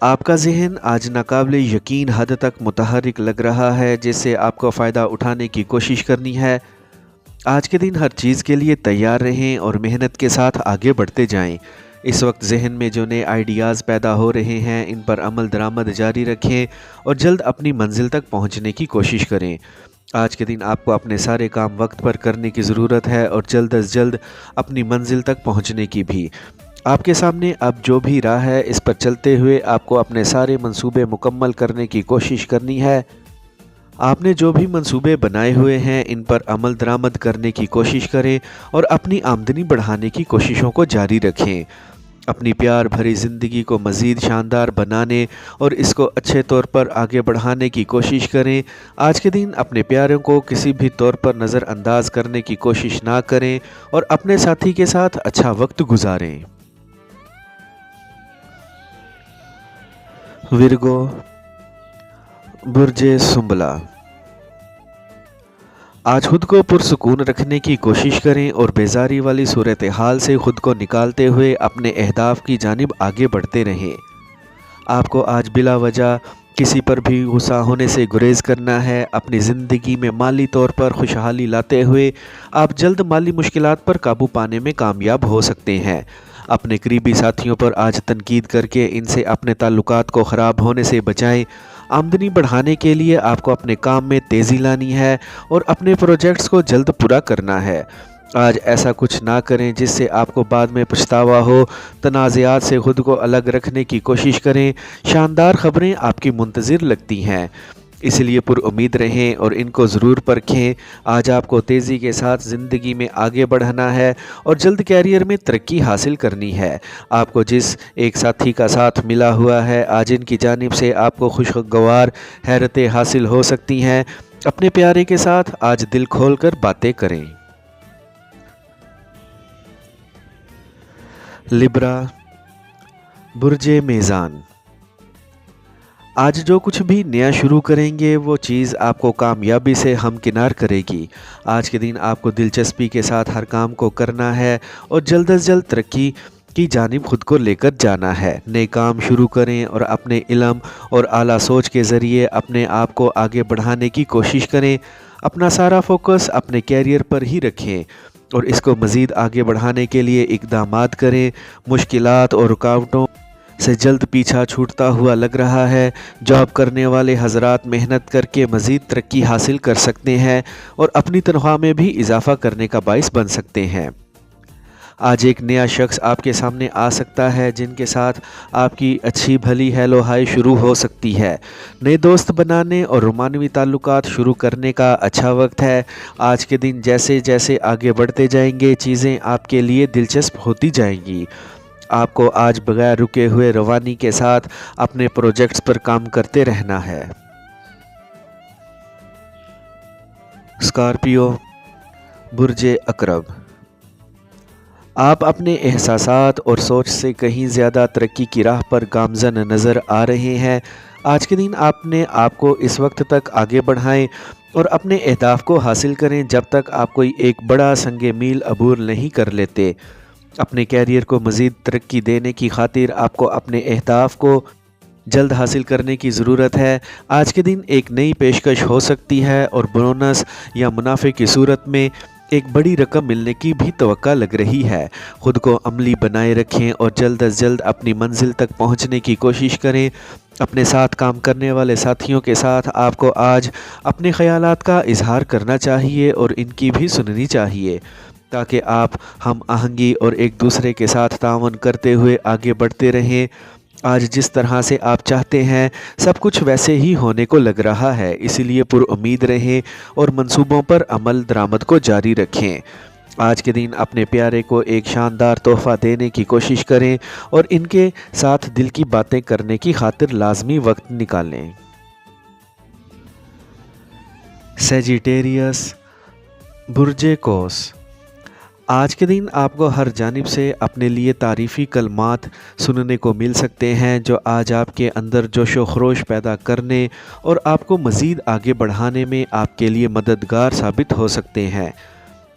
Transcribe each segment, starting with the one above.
آپ کا ذہن آج ناقابل یقین حد تک متحرک لگ رہا ہے، جس سے آپ کو فائدہ اٹھانے کی کوشش کرنی ہے۔ آج کے دن ہر چیز کے لیے تیار رہیں اور محنت کے ساتھ آگے بڑھتے جائیں۔ اس وقت ذہن میں جو نئے آئیڈیاز پیدا ہو رہے ہیں ان پر عمل درآمد جاری رکھیں اور جلد اپنی منزل تک پہنچنے کی کوشش کریں۔ آج کے دن آپ کو اپنے سارے کام وقت پر کرنے کی ضرورت ہے اور جلد از جلد اپنی منزل تک پہنچنے کی بھی۔ آپ کے سامنے اب جو بھی راہ ہے اس پر چلتے ہوئے آپ کو اپنے سارے منصوبے مکمل کرنے کی کوشش کرنی ہے۔ آپ نے جو بھی منصوبے بنائے ہوئے ہیں ان پر عمل درآمد کرنے کی کوشش کریں اور اپنی آمدنی بڑھانے کی کوششوں کو جاری رکھیں۔ اپنی پیار بھری زندگی کو مزید شاندار بنانے اور اس کو اچھے طور پر آگے بڑھانے کی کوشش کریں۔ آج کے دن اپنے پیاروں کو کسی بھی طور پر نظر انداز کرنے کی کوشش نہ کریں اور اپنے ساتھی کے ساتھ اچھا وقت گزاریں۔ ورگو، برج سنبلہ، آج خود کو پرسکون رکھنے کی کوشش کریں اور بیزاری والی صورتحال سے خود کو نکالتے ہوئے اپنے اہداف کی جانب آگے بڑھتے رہیں۔ آپ کو آج بلا وجہ کسی پر بھی غصہ ہونے سے گریز کرنا ہے۔ اپنی زندگی میں مالی طور پر خوشحالی لاتے ہوئے آپ جلد مالی مشکلات پر قابو پانے میں کامیاب ہو سکتے ہیں۔ اپنے قریبی ساتھیوں پر آج تنقید کر کے ان سے اپنے تعلقات کو خراب ہونے سے بچائیں۔ آمدنی بڑھانے کے لیے آپ کو اپنے کام میں تیزی لانی ہے اور اپنے پروجیکٹس کو جلد پورا کرنا ہے۔ آج ایسا کچھ نہ کریں جس سے آپ کو بعد میں پچھتاوا ہو۔ تنازعات سے خود کو الگ رکھنے کی کوشش کریں۔ شاندار خبریں آپ کی منتظر لگتی ہیں، اس لیے پر امید رہیں اور ان کو ضرور پرکھیں۔ آج آپ کو تیزی کے ساتھ زندگی میں آگے بڑھنا ہے اور جلد کیریئر میں ترقی حاصل کرنی ہے۔ آپ کو جس ایک ساتھی کا ساتھ ملا ہوا ہے آج ان کی جانب سے آپ کو خوشگوار حیرتیں حاصل ہو سکتی ہیں۔ اپنے پیارے کے ساتھ آج دل کھول کر باتیں کریں۔ لبرا، برج میزان، آج جو کچھ بھی نیا شروع کریں گے وہ چیز آپ کو کامیابی سے ہمکنار کرے گی۔ آج کے دن آپ کو دلچسپی کے ساتھ ہر کام کو کرنا ہے اور جلد از جلد ترقی کی جانب خود کو لے کر جانا ہے۔ نئے کام شروع کریں اور اپنے علم اور اعلیٰ سوچ کے ذریعے اپنے آپ کو آگے بڑھانے کی کوشش کریں۔ اپنا سارا فوکس اپنے کیریئر پر ہی رکھیں اور اس کو مزید آگے بڑھانے کے لیے اقدامات کریں۔ مشکلات اور رکاوٹوں سے جلد پیچھا چھوٹتا ہوا لگ رہا ہے۔ جاب کرنے والے حضرات محنت کر کے مزید ترقی حاصل کر سکتے ہیں اور اپنی تنخواہ میں بھی اضافہ کرنے کا باعث بن سکتے ہیں۔ آج ایک نیا شخص آپ کے سامنے آ سکتا ہے جن کے ساتھ آپ کی اچھی بھلی ہیلو ہائی شروع ہو سکتی ہے۔ نئے دوست بنانے اور رومانوی تعلقات شروع کرنے کا اچھا وقت ہے۔ آج کے دن جیسے جیسے آگے بڑھتے جائیں گے چیزیں آپ کے لیے دلچسپ ہوتی جائیں گی۔ آپ کو آج بغیر رکے ہوئے روانی کے ساتھ اپنے پروجیکٹس پر کام کرتے رہنا ہے۔ اسکارپیو، برج عقرب، آپ اپنے احساسات اور سوچ سے کہیں زیادہ ترقی کی راہ پر گامزن نظر آ رہے ہیں۔ آج کے دن اپنے آپ کو اس وقت تک آگے بڑھائیں اور اپنے اہداف کو حاصل کریں جب تک آپ کوئی ایک بڑا سنگ میل عبور نہیں کر لیتے۔ اپنے کیریئر کو مزید ترقی دینے کی خاطر آپ کو اپنے اہداف کو جلد حاصل کرنے کی ضرورت ہے۔ آج کے دن ایک نئی پیشکش ہو سکتی ہے اور بونس یا منافع کی صورت میں ایک بڑی رقم ملنے کی بھی توقع لگ رہی ہے۔ خود کو عملی بنائے رکھیں اور جلد از جلد اپنی منزل تک پہنچنے کی کوشش کریں۔ اپنے ساتھ کام کرنے والے ساتھیوں کے ساتھ آپ کو آج اپنے خیالات کا اظہار کرنا چاہیے اور ان کی بھی سننی چاہیے تاکہ آپ ہم آہنگی اور ایک دوسرے کے ساتھ تعاون کرتے ہوئے آگے بڑھتے رہیں۔ آج جس طرح سے آپ چاہتے ہیں سب کچھ ویسے ہی ہونے کو لگ رہا ہے، اسی لیے پر امید رہیں اور منصوبوں پر عمل درآمد کو جاری رکھیں۔ آج کے دن اپنے پیارے کو ایک شاندار تحفہ دینے کی کوشش کریں اور ان کے ساتھ دل کی باتیں کرنے کی خاطر لازمی وقت نکالیں۔ سیجیٹیریس، برج قوس، آج کے دن آپ کو ہر جانب سے اپنے لیے تعریفی کلمات سننے کو مل سکتے ہیں جو آج آپ کے اندر جوش و خروش پیدا کرنے اور آپ کو مزید آگے بڑھانے میں آپ کے لیے مددگار ثابت ہو سکتے ہیں۔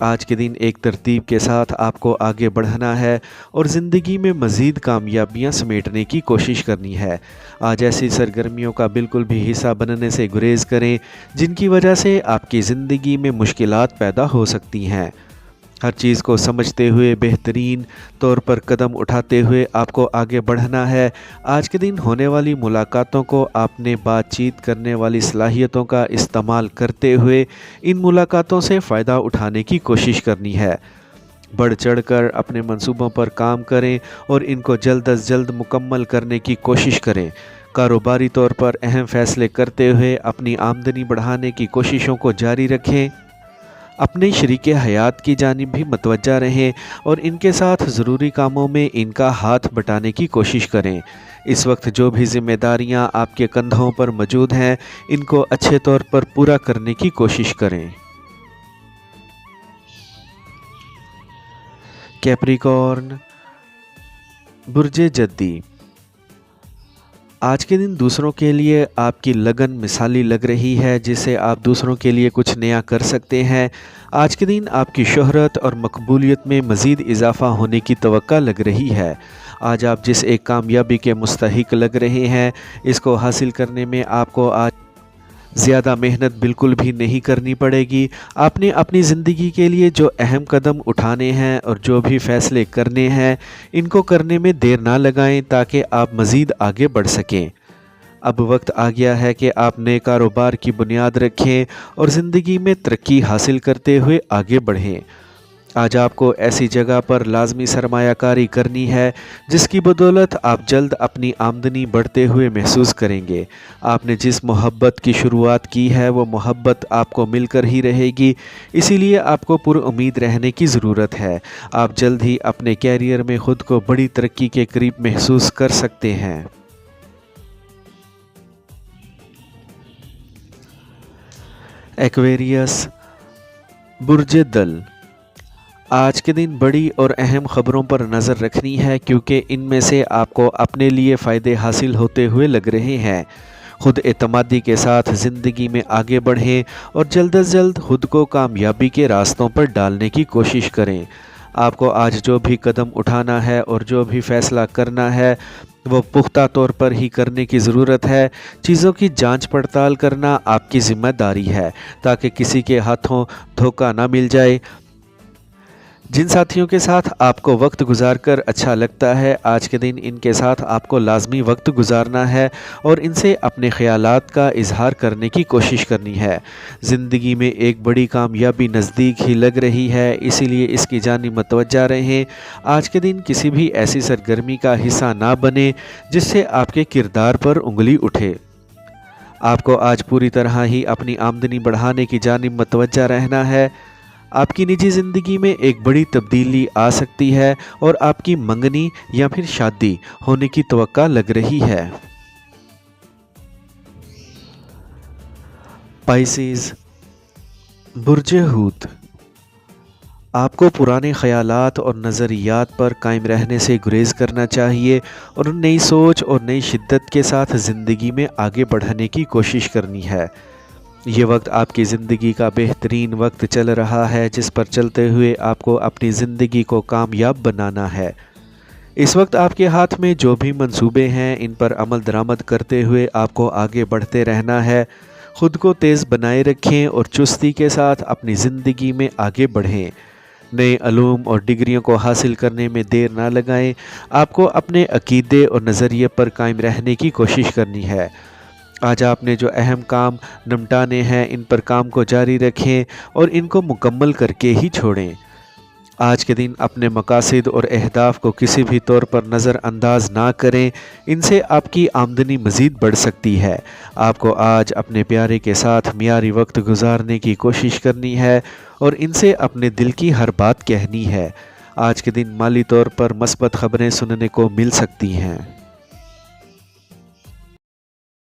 آج کے دن ایک ترتیب کے ساتھ آپ کو آگے بڑھنا ہے اور زندگی میں مزید کامیابیاں سمیٹنے کی کوشش کرنی ہے۔ آج ایسی سرگرمیوں کا بالکل بھی حصہ بننے سے گریز کریں جن کی وجہ سے آپ کی زندگی میں مشکلات پیدا ہو سکتی ہیں۔ ہر چیز کو سمجھتے ہوئے بہترین طور پر قدم اٹھاتے ہوئے آپ کو آگے بڑھنا ہے۔ آج کے دن ہونے والی ملاقاتوں کو آپ نے بات چیت کرنے والی صلاحیتوں کا استعمال کرتے ہوئے ان ملاقاتوں سے فائدہ اٹھانے کی کوشش کرنی ہے۔ بڑھ چڑھ کر اپنے منصوبوں پر کام کریں اور ان کو جلد از جلد مکمل کرنے کی کوشش کریں۔ کاروباری طور پر اہم فیصلے کرتے ہوئے اپنی آمدنی بڑھانے کی کوششوں کو جاری رکھیں۔ اپنے شریک حیات کی جانب بھی متوجہ رہیں اور ان کے ساتھ ضروری کاموں میں ان کا ہاتھ بٹانے کی کوشش کریں۔ اس وقت جو بھی ذمہ داریاں آپ کے کندھوں پر موجود ہیں ان کو اچھے طور پر پورا کرنے کی کوشش کریں۔ کیپریکارن، برج جدی، آج کے دن دوسروں کے لیے آپ کی لگن مثالی لگ رہی ہے جس سے آپ دوسروں کے لیے کچھ نیا کر سکتے ہیں۔ آج کے دن آپ کی شہرت اور مقبولیت میں مزید اضافہ ہونے کی توقع لگ رہی ہے۔ آج آپ جس ایک کامیابی کے مستحق لگ رہے ہیں اس کو حاصل کرنے میں آپ کو آج زیادہ محنت بالکل بھی نہیں کرنی پڑے گی۔ آپ نے اپنی زندگی کے لیے جو اہم قدم اٹھانے ہیں اور جو بھی فیصلے کرنے ہیں ان کو کرنے میں دیر نہ لگائیں تاکہ آپ مزید آگے بڑھ سکیں۔ اب وقت آ گیا ہے کہ آپ نئے کاروبار کی بنیاد رکھیں اور زندگی میں ترقی حاصل کرتے ہوئے آگے بڑھیں۔ آج آپ کو ایسی جگہ پر لازمی سرمایہ کاری کرنی ہے جس کی بدولت آپ جلد اپنی آمدنی بڑھتے ہوئے محسوس کریں گے۔ آپ نے جس محبت کی شروعات کی ہے وہ محبت آپ کو مل کر ہی رہے گی، اسی لیے آپ کو پر امید رہنے کی ضرورت ہے۔ آپ جلد ہی اپنے کیریئر میں خود کو بڑی ترقی کے قریب محسوس کر سکتے ہیں۔ ایکویریس، برج دل، آج کے دن بڑی اور اہم خبروں پر نظر رکھنی ہے کیونکہ ان میں سے آپ کو اپنے لیے فائدے حاصل ہوتے ہوئے لگ رہے ہیں۔ خود اعتمادی کے ساتھ زندگی میں آگے بڑھیں اور جلد از جلد خود کو کامیابی کے راستوں پر ڈالنے کی کوشش کریں۔ آپ کو آج جو بھی قدم اٹھانا ہے اور جو بھی فیصلہ کرنا ہے وہ پختہ طور پر ہی کرنے کی ضرورت ہے۔ چیزوں کی جانچ پڑتال کرنا آپ کی ذمہ داری ہے تاکہ کسی کے ہاتھوں دھوکہ نہ مل جائے۔ جن ساتھیوں کے ساتھ آپ کو وقت گزار کر اچھا لگتا ہے آج کے دن ان کے ساتھ آپ کو لازمی وقت گزارنا ہے اور ان سے اپنے خیالات کا اظہار کرنے کی کوشش کرنی ہے۔ زندگی میں ایک بڑی کامیابی نزدیک ہی لگ رہی ہے، اسی لیے اس کی جانب متوجہ رہیں۔ آج کے دن کسی بھی ایسی سرگرمی کا حصہ نہ بنے جس سے آپ کے کردار پر انگلی اٹھے۔ آپ کو آج پوری طرح ہی اپنی آمدنی بڑھانے کی جانب متوجہ رہنا ہے۔ آپ کی نجی زندگی میں ایک بڑی تبدیلی آ سکتی ہے اور آپ کی منگنی یا پھر شادی ہونے کی توقع لگ رہی ہے۔ پائسیز، برج حوت، آپ کو پرانے خیالات اور نظریات پر قائم رہنے سے گریز کرنا چاہیے اور نئی سوچ اور نئی شدت کے ساتھ زندگی میں آگے بڑھنے کی کوشش کرنی ہے۔ یہ وقت آپ کی زندگی کا بہترین وقت چل رہا ہے جس پر چلتے ہوئے آپ کو اپنی زندگی کو کامیاب بنانا ہے۔ اس وقت آپ کے ہاتھ میں جو بھی منصوبے ہیں ان پر عمل درآمد کرتے ہوئے آپ کو آگے بڑھتے رہنا ہے۔ خود کو تیز بنائے رکھیں اور چستی کے ساتھ اپنی زندگی میں آگے بڑھیں۔ نئے علوم اور ڈگریوں کو حاصل کرنے میں دیر نہ لگائیں۔ آپ کو اپنے عقیدے اور نظریے پر قائم رہنے کی کوشش کرنی ہے۔ آج آپ نے جو اہم کام نمٹانے ہیں ان پر کام کو جاری رکھیں اور ان کو مکمل کر کے ہی چھوڑیں۔ آج کے دن اپنے مقاصد اور اہداف کو کسی بھی طور پر نظر انداز نہ کریں، ان سے آپ کی آمدنی مزید بڑھ سکتی ہے۔ آپ کو آج اپنے پیارے کے ساتھ معیاری وقت گزارنے کی کوشش کرنی ہے اور ان سے اپنے دل کی ہر بات کہنی ہے۔ آج کے دن مالی طور پر مثبت خبریں سننے کو مل سکتی ہیں۔